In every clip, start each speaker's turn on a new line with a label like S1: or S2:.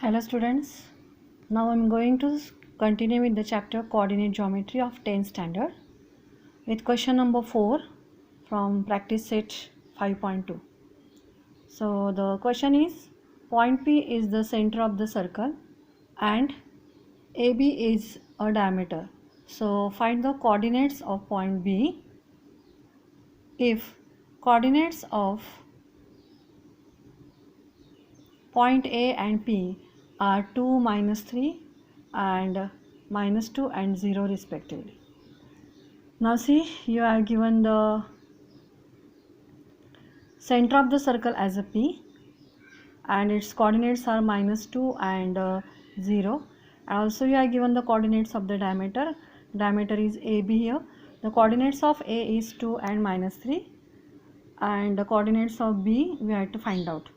S1: Hello students, now I am going to continue with the chapter Coordinate Geometry of 10th standard with question number 4 from practice set 5.2. So the question is, point P is the center of the circle and AB is a diameter. So find the coordinates of point B if coordinates of point A and P are 2, -3 and -2 and 0 respectively. Now see, you are given the center of the circle as a P and its coordinates are -2 and 0, and also you are given the coordinates of the diameter. Diameter is AB here. The coordinates of A is 2 and -3 and the coordinates of B we have to find out.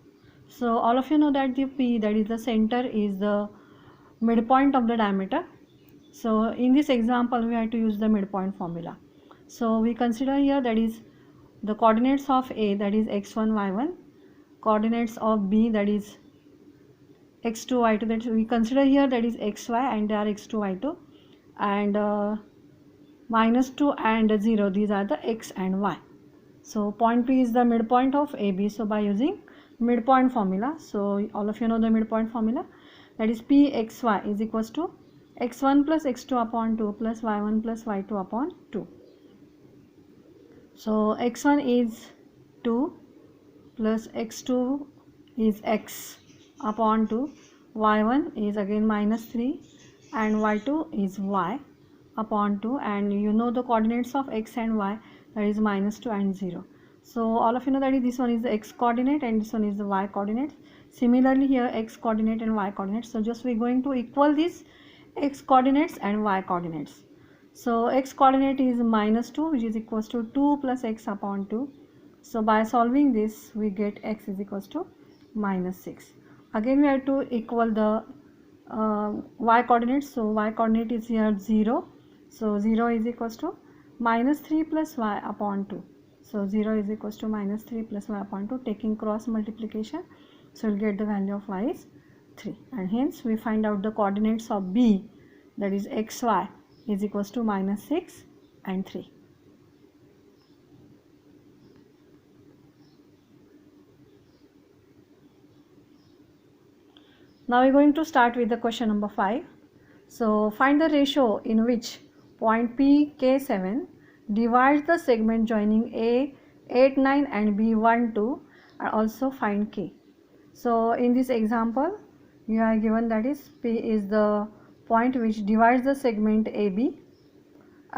S1: So all of you know that the P, that is the center, is the midpoint of the diameter. So in this example we have to use the midpoint formula. So we consider here that is the coordinates of A, that is x1 y1, coordinates of B, that is x2 y2, that we consider here that is xy and they are x2 y2, and -2 and 0, these are the x and y. So point P is the midpoint of AB. So by using midpoint formula, so all of you know the midpoint formula, that is Pxy is equals to x1 plus x2 upon 2 plus y1 plus y2 upon 2. So x1 is 2 plus x2 is x upon 2, y1 is again -3 and y2 is y upon 2, and you know the coordinates of x and y, that is -2 and 0. So all of you know that is this one is the x coordinate and this one is the y coordinate. Similarly here x coordinate and y coordinate. So just we are going to equal these x coordinates and y coordinates. So x coordinate is -2, which is equals to 2 plus x upon 2. So by solving this we get x is equals to -6. Again we have to equal the y coordinates. So y coordinate is here 0. So 0 is equals to -3 plus y upon 2. So 0 is equals to -3 plus y upon 2, taking cross multiplication. So we'll get the value of y is 3, and hence we find out the coordinates of B, that is xy, is equals to -6 and 3. Now we're going to start with the question number 5. So find the ratio in which point PK7 divides the segment joining A 8, 9 and B 1, 2, and also find K. So in this example you are given that is P is the point which divides the segment AB,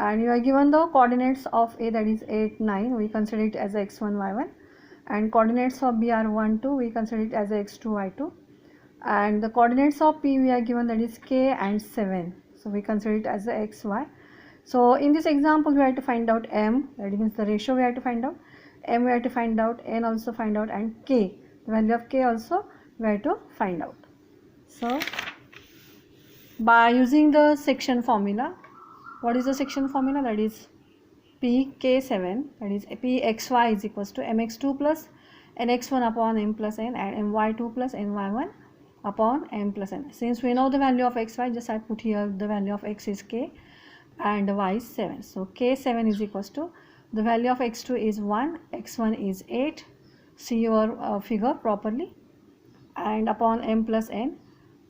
S1: and you are given the coordinates of A, that is 8, 9, we consider it as x1 y1, and coordinates of B are 1, 2, we consider it as x2 y2, and the coordinates of P we are given that is K and 7, so we consider it as the xy. So in this example we have to find out M, that means the ratio we have to find out, M we have to find out, N also find out, and K, the value of K also we have to find out. So by using the section formula, what is the section formula? That is Pk7, that is Pxy is equals to mx2 plus nx1 upon m plus n, and my2 plus ny1 upon m plus n. Since we know the value of xy, just I put here the value of x is k and y is 7. So k7 is equals to, the value of x2 is 1, x1 is 8, see your figure properly, and upon m plus n,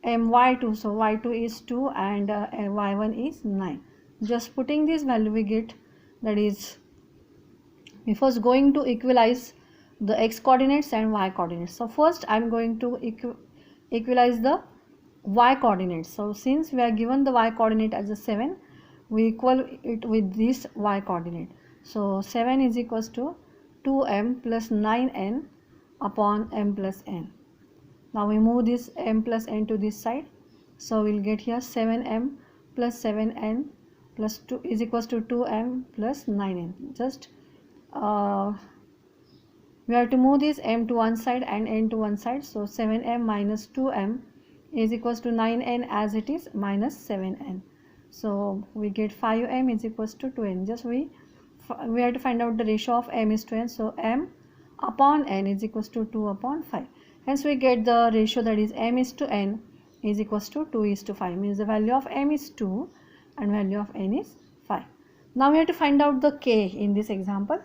S1: my2, so y2 is 2 and y1 is 9. Just putting this value we get, that is, we first going to equalize the x coordinates and y coordinates. So first I am going to equalize the y coordinates. So since we are given the y coordinate as a 7, we equal it with this y coordinate. So 7 is equals to 2m plus 9n upon m plus n. Now we move this m plus n to this side, so we'll get here 7m plus 7n plus 2 is equals to 2m plus 9n. Just we have to move this m to one side and n to one side, so 7m minus 2m is equals to 9n as it is minus 7n. So we get 5m is equals to 2n. Just we have to find out the ratio of m is to n, so m upon n is equals to 2 upon 5. Hence we get the ratio, that is m is to n is equals to 2:5, means the value of m is 2 and value of n is 5. Now we have to find out the k in this example.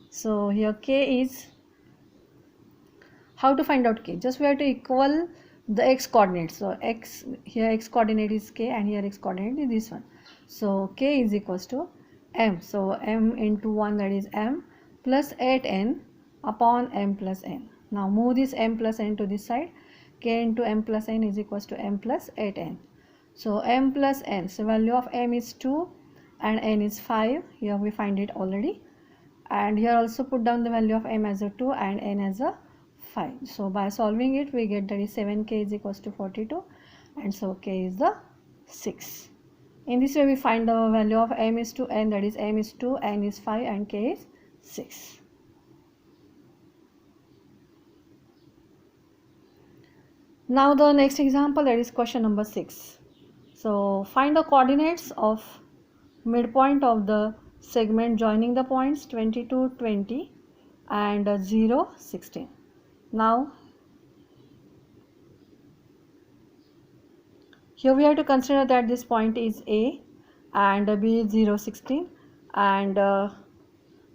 S1: So here k is, how to find out k? Just we have to equal the x coordinates. So x, here x coordinate is k and here x coordinate is this one. So k is equals to m. So m into 1, that is m, plus 8n upon m plus n. Now move this m plus n to this side. K into m plus n is equals to m plus 8n. So m plus n, so value of m is 2 and n is 5. Here we find it already. And here also put down the value of m as a 2 and n as a 5. So by solving it, we get that is 7k is equals to 42, and so k is the 6. In this way we find the value of m is to n, that is m is 2, n is 5 and k is 6. Now the next example, that is question number 6. So find the coordinates of midpoint of the segment joining the points 22, 20 and 0, 16. Now here we have to consider that this point is A and B is 0, 16, and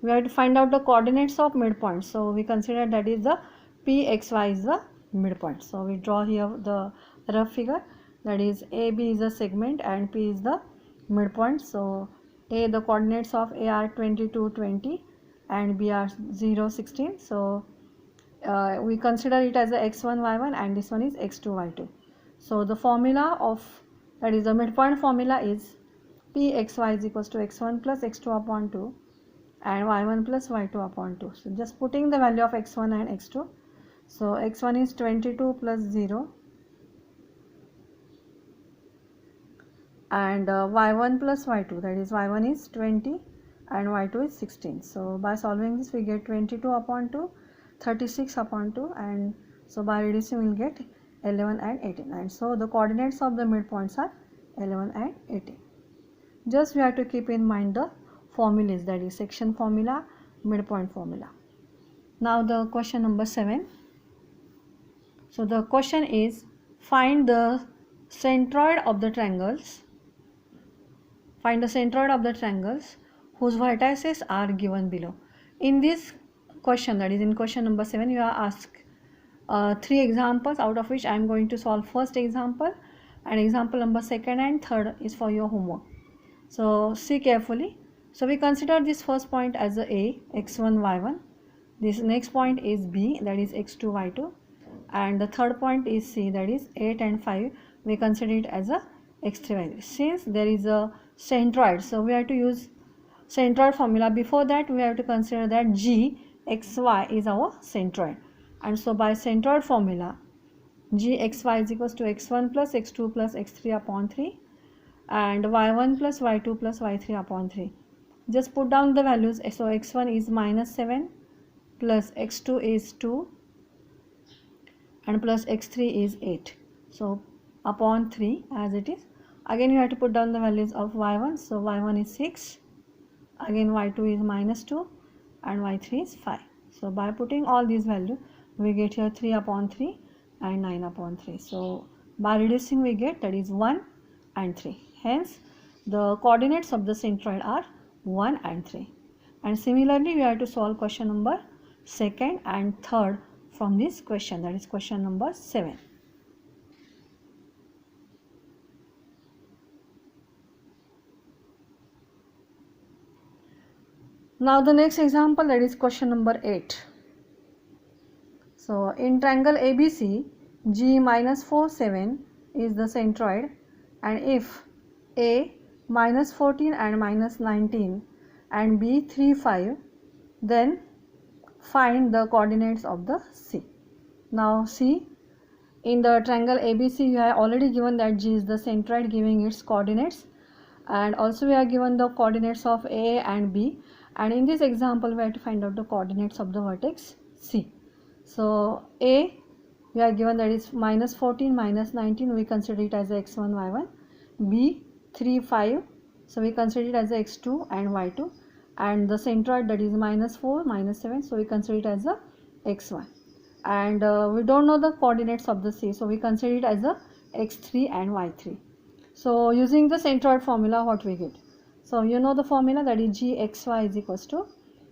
S1: we have to find out the coordinates of midpoint. So we consider that is the PXY is the midpoint. So we draw here the rough figure, that is AB is the segment and P is the midpoint. So A, the coordinates of A are 22, 20 and B are 0, 16. So we consider it as a x1, y1 and this one is x2, y2. So the formula of, that is the midpoint formula is Pxy is equals to x1 plus x2 upon 2 and y1 plus y2 upon 2. So just putting the value of x1 and x2. So x1 is 22 plus 0 and y1 plus y2, that is y1 is 20 and y2 is 16. So by solving this we get 22 upon 2, 36 upon 2, and so by reducing we will get 11 and 18, and so the coordinates of the midpoints are 11 and 18. Just we have to keep in mind the formulas, that is section formula, midpoint formula. Now the question number 7. So the question is, find the centroid of the triangles. Find the centroid of the triangles whose vertices are given below. In this question, that is in question number 7, you are asked 3 examples, out of which I am going to solve first example, and example number 2nd and 3rd is for your homework. So see carefully. So we consider this first point as a x1, y1. This next point is B, that is x2, y2, and the third point is C, that is 8 and 5. We consider it as a x3, y3. Since there is a centroid, so we have to use centroid formula. Before that we have to consider that G xy is our centroid, and so by centroid formula G xy is equals to x1 plus x2 plus x3 upon 3 and y1 plus y2 plus y3 upon 3. Just put down the values. So x1 is minus 7 plus x2 is 2 and plus x3 is 8. So upon 3 as it is. Again you have to put down the values of y1. So y1 is 6, again y2 is minus 2 and y3 is 5. So by putting all these values we get here 3 upon 3 and 9 upon 3. So by reducing we get, that is 1 and 3. Hence the coordinates of the centroid are 1 and 3. And similarly we have to solve question number 2nd and 3rd from this question, that is question number 7. Now the next example, that is question number 8. So in triangle ABC, G minus 4, 7 is the centroid, and if A minus 14 and minus 19 and B 3, 5, then find the coordinates of the C. Now see, in the triangle ABC you have already given that G is the centroid, giving its coordinates, and also we are given the coordinates of A and B, and in this example we have to find out the coordinates of the vertex C. So A we are given that is minus 14 minus 19, we consider it as a x1, y1. B 3, 5, so we consider it as a x2 and y2, and the centroid, that is minus 4 minus 7, so we consider it as a x1, and we don't know the coordinates of the C, so we consider it as a x3 and y3. So using the centroid formula, what we get? So you know the formula, that is gxy is equals to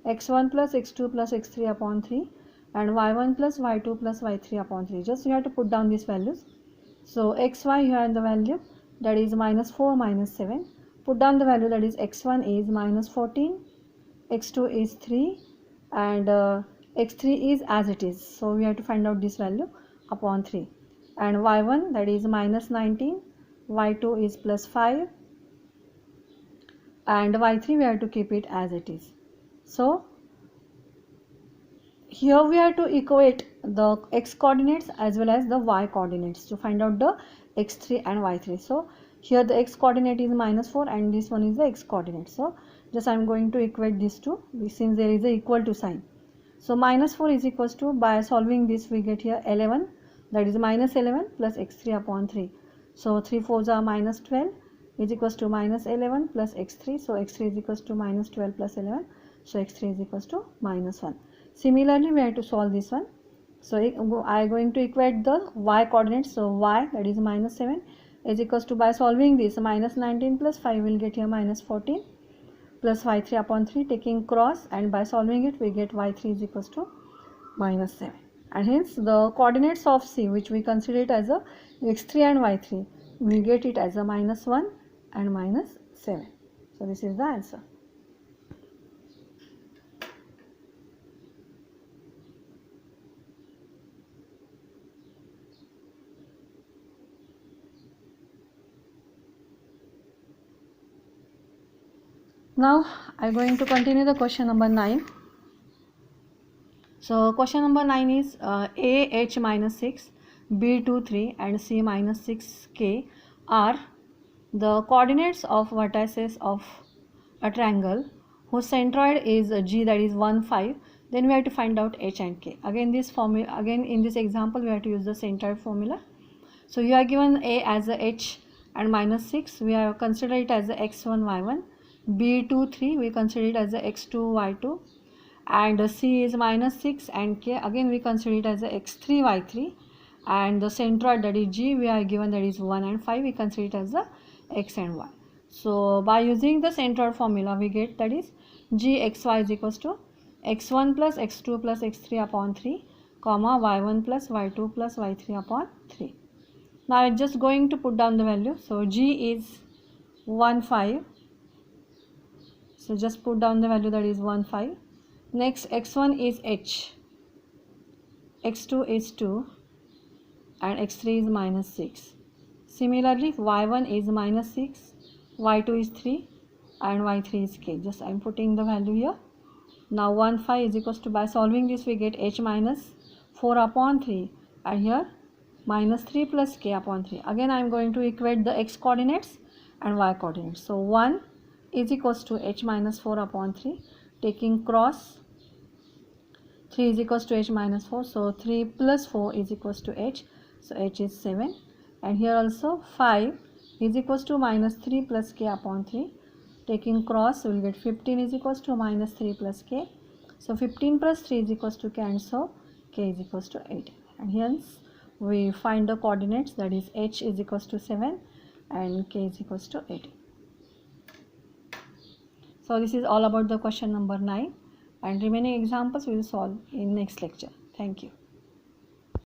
S1: x1 plus x2 plus x3 upon 3 and y1 plus y2 plus y3 upon 3. Just you have to put down these values. So xy you have the value, that is minus 4 minus 7. Put down the value, that is x1 is minus 14, x2 is 3 and x3 is as it is. So we have to find out this value upon 3. And y1, that is minus 19, y2 is plus 5 and y3 we have to keep it as it is. So here we have to equate the x coordinates as well as the y coordinates to find out the x3 and y3. So here the x coordinate is minus 4 and this one is the x coordinate. So just I am going to equate these two since there is a equal to sign. So minus 4 is equals to, by solving this we get here 11, that is minus 11 plus x3 upon 3. So 3 4s are minus 12 is equals to minus 11 plus x3. So x3 is equals to minus 12 plus 11. So x3 is equals to minus 1. Similarly we have to solve this one. So I am going to equate the y coordinates. So y, that is minus 7 is equals to, by solving this, minus 19 plus 5 will get here minus 14 plus y3 upon 3, taking cross, and by solving it we get y3 is equals to minus 7. And hence the coordinates of C, which we consider it as a x3 and y3, we get it as a minus 1 and minus 7. So this is the answer. Now I am going to continue the question number 9. So question number 9 is A h minus 6, B 2 3 and C minus 6 k are the coordinates of vertices of a triangle whose centroid is G, that is 1 5. Then we have to find out h and k. Again this formula, again in this example we have to use the centroid formula. So you are given A as a h and minus 6, we have considered it as a x1 y1. B2 3 we consider it as a x2 y2 and C is minus 6 and k again we consider it as a x3 y3 and the centroid, that is G, we are given, that is 1 and 5, we consider it as a x and y. So by using the centroid formula we get, that is gxy is equals to x1 plus x2 plus x3 upon 3 comma y1 plus y2 plus y3 upon 3. Now I am just going to put down the value. So G is 1 5. So just put down the value, that is 1 5. Next x1 is h, x2 is 2 and x3 is minus 6. Similarly y1 is minus 6, y2 is 3 and y3 is k. Just I am putting the value here. Now 1 5 is equals to, by solving this we get h minus 4 upon 3 and here minus 3 plus k upon 3. Again I am going to equate the x coordinates and y coordinates. So 1 is equals to h minus 4 upon 3, taking cross, 3 is equals to h minus 4. So 3 plus 4 is equals to h. So h is 7. And here also 5 is equals to minus 3 plus k upon 3. Taking cross, we will get 15 is equals to minus 3 plus k. So 15 plus 3 is equals to k, and so k is equals to 8. And hence we find the coordinates, that is h is equals to 7 and k is equals to 8. So this is all about the question number 9, and remaining examples we will solve in next lecture. Thank you.